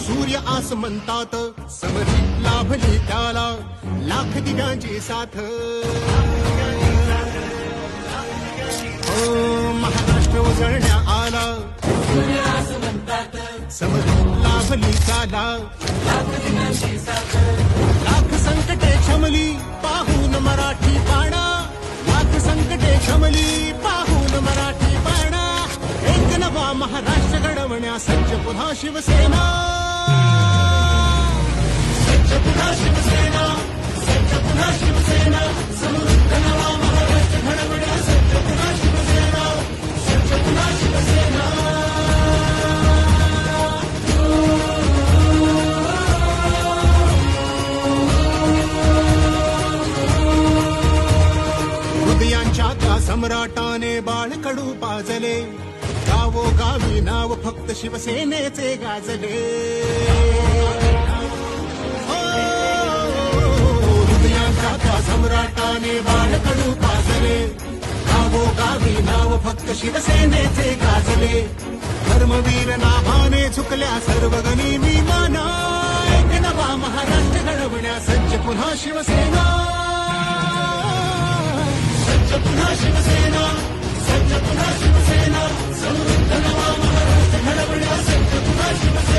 सूर्य आस म्हणतात समरी लाभली त्याला लाख दिव्यांची साथ महाराष्ट्र उजळण्या आला समरी लाभली त्याला लाख संकटे क्षमली पाहून मराठी बाणा लाख संकटे क्षमली पाहून मराठी बाणा एक नवा महाराष्ट्र घडवण्या सज्ज पुन्हा शिवसेना सज्ज पुन्हा शिवसेना सज्ज पुन्हा शिवसेना समृद्ध नवा महाराष्ट्र घडवण्या सज्ज पुन्हा शिवसेना सज्ज पुन्हा शिवसेना हृदयांच्या त्या सम्राटाने बाळकडू पाजले गावोगावी नाव फक्त शिवसेनेचे गाजले हृदयांच्या त्या सम्राटाने बाळकडू पाजले गावोगावी नाव फक्त शिवसेनेचे गाजले धर्मवीर नाभाने झुकल्या सर्व गनिमी माना एक नवा महाराष्ट्र घडवण्या सज्ज पुन्हा शिवसेना सज्ज पुन्हा शिवसेना सज्ज पुन्हा शिवसेना समृद्ध नवा महाराष्ट्र घडवण्या सज्ज पुन्हा शिवसेना